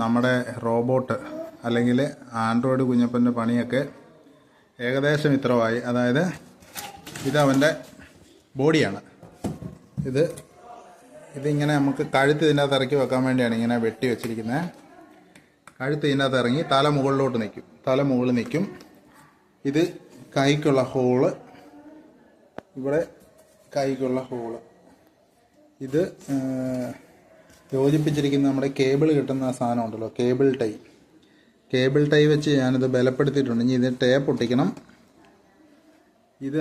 നമ്മുടെ റോബോട്ട് അല്ലെങ്കിൽ ആൻഡ്രോയിഡ് കുഞ്ഞപ്പൻ്റെ പണിയൊക്കെ ഏകദേശം ഇത്രമായി. അതായത് ഇതവൻ്റെ ബോഡിയാണ്. ഇതിങ്ങനെ നമുക്ക് കഴുത്ത് ഇതിനകത്ത് ഇറക്കി വെക്കാൻ വേണ്ടിയാണ് ഇങ്ങനെ വെട്ടി വെച്ചിരിക്കുന്നത്. കഴുത്ത് ഇതിനകത്ത് ഇറങ്ങി തല മുകളിലോട്ട് നിൽക്കും, തല മുകളിൽ നിൽക്കും. ഇത് കൈക്കുള്ള ഹോള്, ഇവിടെ കൈക്കുള്ള ഹോള്. ഇത് യോജിപ്പിച്ചിരിക്കുന്ന നമ്മുടെ കേബിൾ കിട്ടുന്ന സാധനം ഉണ്ടല്ലോ, കേബിൾ ടൈ വെച്ച് ഞാനിത് ബലപ്പെടുത്തിയിട്ടുണ്ട്. ഇനി ഇത് ടേപ്പ് ഒട്ടിക്കണം. ഇത്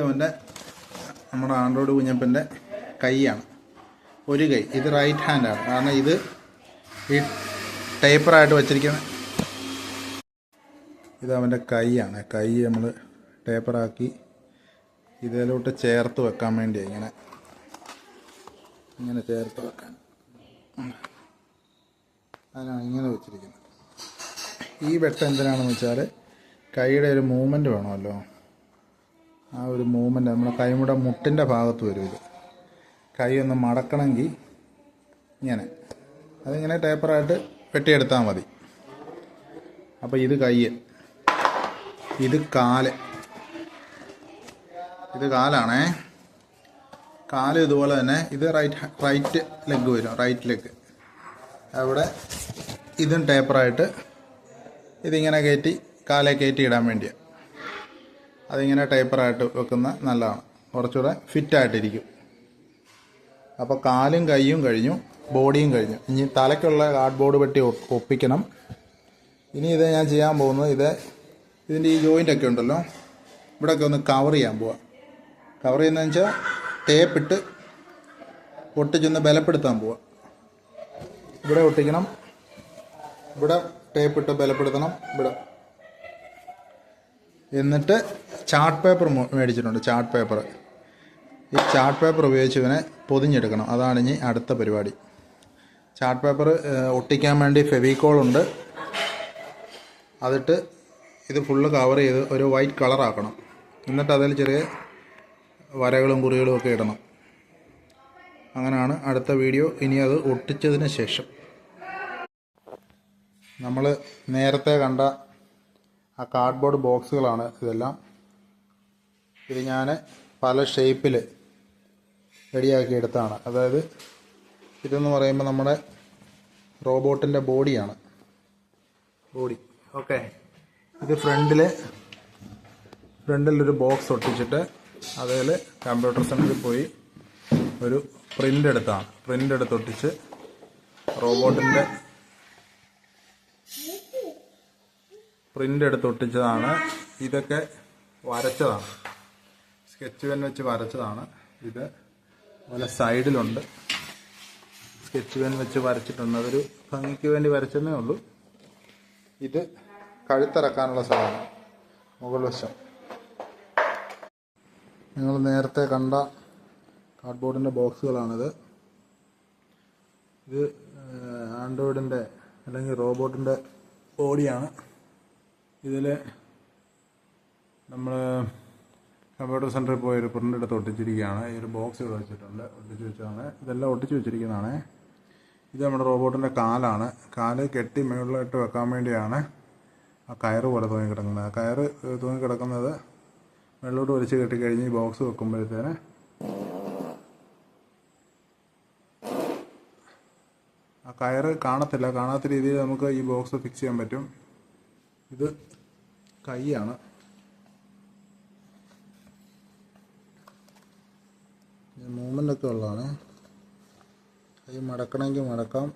നമ്മുടെ ആൻഡ്രോയിഡ് കുഞ്ഞപ്പൻ്റെ കൈയാണ്, ഒരു കൈ. ഇത് റൈറ്റ് ഹാൻഡാണ്, കാരണം ഇത് ഈ ടേപ്പറായിട്ട് വച്ചിരിക്കുന്ന ഇത് അവൻ്റെ കൈയാണ്. കൈ നമ്മൾ ടേപ്പറാക്കി ഇതിലോട്ട് ചേർത്ത് വെക്കാൻ വേണ്ടിയാണ് ഇങ്ങനെ ചേർത്ത് വെക്കാൻ. അതിനാണ് ഇങ്ങനെ വെച്ചിരിക്കുന്നത്. ഈ വെട്ടം എന്തിനാണെന്ന് വെച്ചാൽ കൈയുടെ ഒരു മൂവ്മെൻറ്റ് വേണമല്ലോ. ആ ഒരു മൂവ്മെൻറ്റ് നമ്മുടെ കൈയുടെ മുട്ടിൻ്റെ ഭാഗത്ത് വരും. ഇത് കൈ ഒന്ന് മടക്കണമെങ്കിൽ ഇങ്ങനെ അതിങ്ങനെ ടേപ്പറായിട്ട് വെട്ടിയെടുത്താൽ മതി. അപ്പോൾ ഇത് കൈ, ഇത് കാല്, ഇത് കാലാണേ. കാല് ഇതുപോലെ തന്നെ. ഇത് റൈറ്റ് ലെഗ് വരും, റൈറ്റ് ലെഗ്. അവിടെ ഇതും ടേപ്പറായിട്ട് ഇതിങ്ങനെ കയറ്റി കാലെ കയറ്റി ഇടാൻ വേണ്ടിയാണ്. അതിങ്ങനെ ടേപ്പറായിട്ട് വെക്കുന്ന നല്ലതാണ്, കുറച്ചുകൂടെ ഫിറ്റായിട്ടിരിക്കും. അപ്പോൾ കാലും കൈയും കഴിഞ്ഞു, ബോഡിയും കഴിഞ്ഞു. ഇനി തലയ്ക്കുള്ള കാർഡ്ബോർഡ് പെട്ടി ഒപ്പിക്കണം. ഇനി ഇത് ഞാൻ ചെയ്യാൻ പോകുന്നത് ഇതിൻ്റെ ഈ ജോയിൻ്റൊക്കെ ഉണ്ടല്ലോ, ഇവിടെയൊക്കെ ഒന്ന് കവർ ചെയ്യാൻ പോവാം. കവർ ചെയ്യുന്നതെന്ന് വെച്ചാൽ ടേപ്പിട്ട് ഒട്ടിച്ചൊന്ന് ബലപ്പെടുത്താൻ പോവാം. ഇവിടെ ഒട്ടിക്കണം, ഇവിടെ ടേപ്പിട്ട് ബലപ്പെടുത്തണം, ഇവിടെ. എന്നിട്ട് ചാർട്ട് പേപ്പർ മേടിച്ചിട്ടുണ്ട്, ചാർട്ട് പേപ്പർ. ഈ ചാർട്ട് പേപ്പർ ഉപയോഗിച്ച് ഇവനെ പൊതിഞ്ഞെടുക്കണം. അതാണ് ഇനി അടുത്ത പരിപാടി. ചാർട്ട് പേപ്പർ ഒട്ടിക്കാൻ വേണ്ടി ഫെവിക്കോളുണ്ട്. അതിട്ട് ഇത് ഫുള്ള് കവർ ചെയ്ത് ഒരു വൈറ്റ് കളറാക്കണം. എന്നിട്ട് അതിൽ ചെറിയ വരകളും കുറികളും ഒക്കെ ഇടണം. അങ്ങനെയാണ് അടുത്ത വീഡിയോ. ഇനി അത് ഒട്ടിച്ചതിന് ശേഷം നമ്മൾ നേരത്തെ കണ്ട ആ കാർഡ്ബോർഡ് ബോക്സുകളാണ് ഇതെല്ലാം. ഇത് ഞാൻ പല ഷേപ്പിൽ റെഡിയാക്കി എടുത്താണ്. അതായത് ഇതെന്ന് പറയുമ്പോൾ നമ്മുടെ റോബോട്ടിൻ്റെ ബോഡിയാണ്, ബോഡി. ഓക്കെ. ഇത് ഫ്രണ്ടിലൊരു ബോക്സ് ഒട്ടിച്ചിട്ട് അതിൽ കമ്പ്യൂട്ടർ സെൻറ്ററിൽ പോയി ഒരു പ്രിൻ്റ് എടുത്തൊട്ടിച്ച് റോബോട്ടിൻ്റെ പ്രിൻ്റ് എടുത്തൊട്ടിച്ചതാണ്. ഇതൊക്കെ വരച്ചതാണ്, സ്കെച്ച് പെൻ വെച്ച് വരച്ചതാണ്. ഇത് അതുപോലെ സൈഡിലുണ്ട്, സ്കെച്ച് പെൻ വെച്ച് വരച്ചിട്ടുണ്ട്. അതൊരു ഭംഗിക്ക് വേണ്ടി വരച്ചതേ ഉള്ളൂ. ഇത് കഴുത്തിറക്കാനുള്ള സ്ഥലമാണ്, മുകൾ വശം. നിങ്ങൾ നേരത്തെ കണ്ട കാർഡ്ബോർഡിൻ്റെ ബോക്സുകളാണിത്. ഇത് ആൻഡ്രോയിഡിൻ്റെ അല്ലെങ്കിൽ റോബോട്ടിൻ്റെ ബോഡിയാണ്. ഇതിൽ നമ്മൾ കമ്പ്യൂട്ടർ സെൻറ്ററിൽ പോയി ഒരു പ്രിൻ്റ് എടുത്ത് ഒട്ടിച്ചിരിക്കുകയാണ്. ഈ ഒരു ബോക്സ് ഇവിടെ വെച്ചിട്ടുണ്ട്, ഒട്ടിച്ച് വെച്ചതാണ്. ഇതെല്ലാം ഒട്ടിച്ച് വെച്ചിരിക്കുന്നതാണ്. ഇത് നമ്മുടെ റോബോട്ടിൻ്റെ കാലാണ്. കാല് കെട്ടി മുകളിലിട്ട് വെക്കാൻ വേണ്ടിയാണ് ആ കയറ് പോലെ തൂങ്ങിക്കിടക്കുന്നത്. ആ കയറ് തൂങ്ങിക്കിടക്കുന്നത് വെള്ളോട്ട് വലിച്ച് കെട്ടിക്കഴിഞ്ഞ് ഈ ബോക്സ് വെക്കുമ്പോഴത്തേന് ആ കയറ് കാണാത്ത രീതിയിൽ നമുക്ക് ഈ ബോക്സ് ഫിക്സ് ചെയ്യാൻ പറ്റും. ഇത് കൈയാണ്. മൂവ്മെൻ്റൊക്കെ ഉള്ളതാണ്. കൈ മടക്കണമെങ്കിൽ മടക്കാം,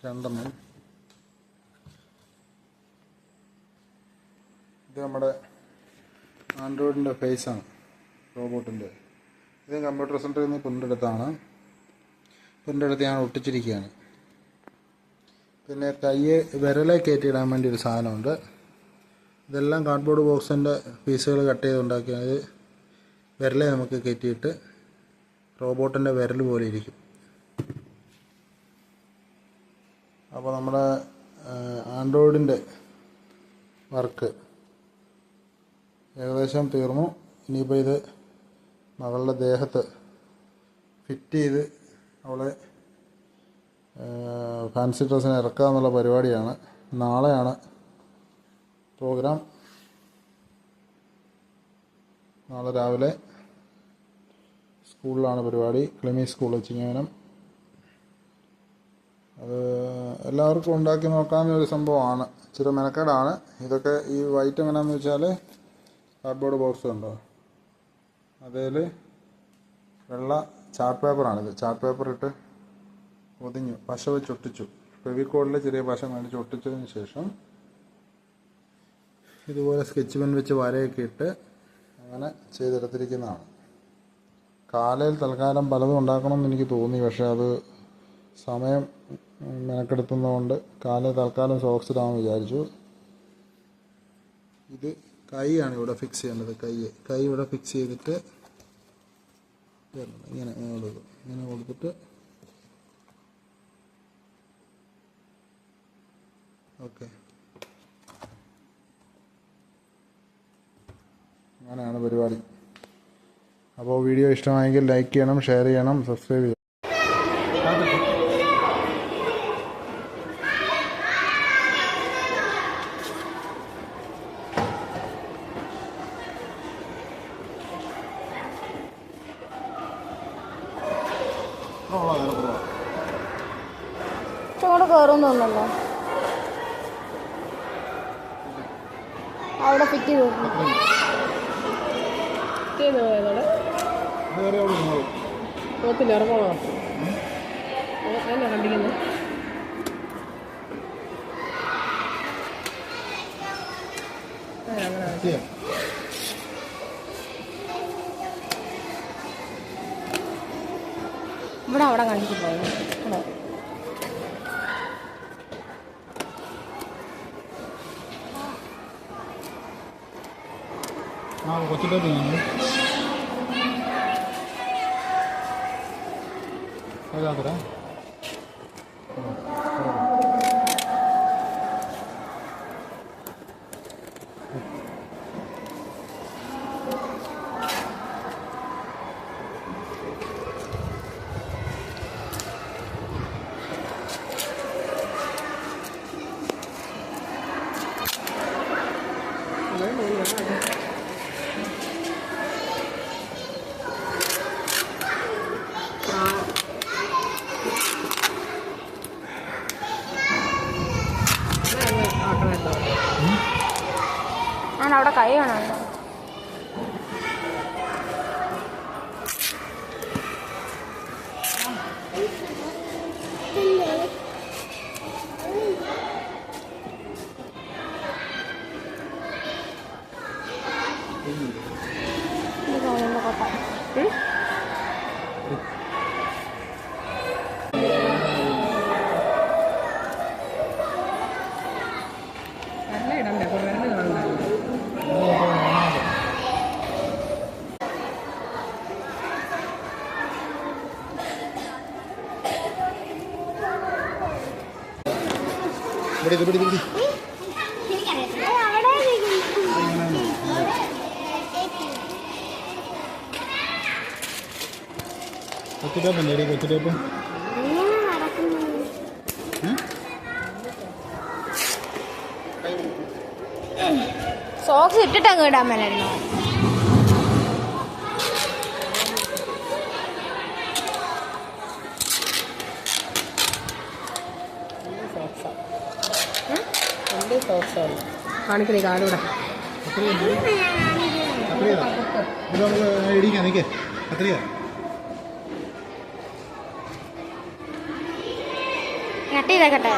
രണ്ടെണ്ണം. ഇത് നമ്മുടെ ആൻഡ്രോയിഡിൻ്റെ ഫേസാണ്, റോബോട്ടിൻ്റെ. ഇത് കമ്പ്യൂട്ടർ സെൻറ്ററിൽ നിന്ന് പ്രിൻ്റെടുത്താണ്. പ്രിൻ്റെടുത്ത് ഞാൻ ഒട്ടിച്ചിരിക്കുകയാണ്. പിന്നെ വിരലെ കയറ്റിയിടാൻ വേണ്ടി ഒരു സാധനമുണ്ട്. ഇതെല്ലാം കാർഡ്ബോർഡ് ബോക്സിൻ്റെ പീസുകൾ കട്ട് ചെയ്ത് ഉണ്ടാക്കിയത്. വിരലെ നമുക്ക് കയറ്റിയിട്ട് റോബോട്ടിൻ്റെ വിരൽ പോലെ ഇരിക്കും. അപ്പോൾ നമ്മുടെ ആൻഡ്രോയിഡിൻ്റെ വർക്ക് ഏകദേശം തീർന്നു. ഇനിയിപ്പോൾ ഇത് മകളുടെ ദേഹത്ത് ഫിറ്റ് ചെയ്ത് അവളെ ഫാൻസി ഡ്രസ്സിനെ ഇറക്കുക എന്നുള്ള പരിപാടിയാണ്. നാളെയാണ് പ്രോഗ്രാം. നാളെ രാവിലെ സ്കൂളിലാണ് പരിപാടി, ക്ലിമി സ്കൂൾ ചിങ്ങവനം. അത് എല്ലാവർക്കും ഉണ്ടാക്കി നോക്കാവുന്ന ഒരു സംഭവമാണ്. ഇച്ചിരി മെനക്കേടാണ്. ഇതൊക്കെ ഈ വൈറ്റ് എങ്ങനെയാണെന്ന് വെച്ചാൽ കാർഡ്ബോർഡ് ബോക്സ് ഉണ്ടോ, അതിൽ വെള്ള ചാർട്ട് പേപ്പറാണിത്. ചാർട്ട് പേപ്പർ ഇട്ട് ഒതിഞ്ഞു പശ വെച്ച് ഒട്ടിച്ചു. ഫെവിക്കോളിൽ ചെറിയ പശ മേടിച്ച് ഒട്ടിച്ചതിന് ശേഷം ഇതുപോലെ സ്കെച്ച് പെൻ വെച്ച് വരയൊക്കെ ഇട്ട് അങ്ങനെ ചെയ്തെടുത്തിരിക്കുന്നതാണ്. കാലയിൽ തൽക്കാലം പലതും ഉണ്ടാക്കണമെന്ന് എനിക്ക് തോന്നി, പക്ഷേ അത് സമയം മെനക്കെടുത്തുന്നതുകൊണ്ട് കാലയിൽ തൽക്കാലം സോക്സ് ഇടാമെന്ന് വിചാരിച്ചു. ഇത് കൈയാണ് ഇവിടെ ഫിക്സ് ചെയ്യേണ്ടത്. കൈ ഇവിടെ ഫിക്സ് ചെയ്തിട്ട് ഇങ്ങനെ കൊടുക്കും. ഇങ്ങനെ കൊടുത്തിട്ട് ഓക്കെ, അങ്ങനെയാണ് പരിപാടി. അപ്പോൾ വീഡിയോ ഇഷ്ടമായെങ്കിൽ ലൈക്ക് ചെയ്യണം, ഷെയർ ചെയ്യണം, സബ്സ്ക്രൈബ് ചെയ്യണം. അങ്ങോട്ട് കയറുന്നൊന്നല്ലോ, അവിടെ ഫിറ്റ് ചെയ്ത് പോത്തില്ല ഇറങ്ങണോ? അതിനാ കണ്ടിക്കുന്നത്. ഇവിടെ അവിടെ കണ്ടിട്ട് പോയത് കൊച്ചിട്ട് ഏതാ ഞാൻ അവിടെ കൈ കാണാമല്ലോ. ഇടണ്ടേ, വിരല് കാണുന്നുണ്ട്. കൊച്ചിട്ടേപ്പല്ലേ കൊച്ചിട്ടേപ്പ് സോക്സ് ഇട്ടിട്ട് അങ്ങ് ഇടാൻ മേലായിരുന്നോ? കാണിക്കണേ കാലൂടെ ഇടിക്കാൻ നിൽക്കേ അത്രയാ കട്ട് ചെയ്തേക്കട്ടെ.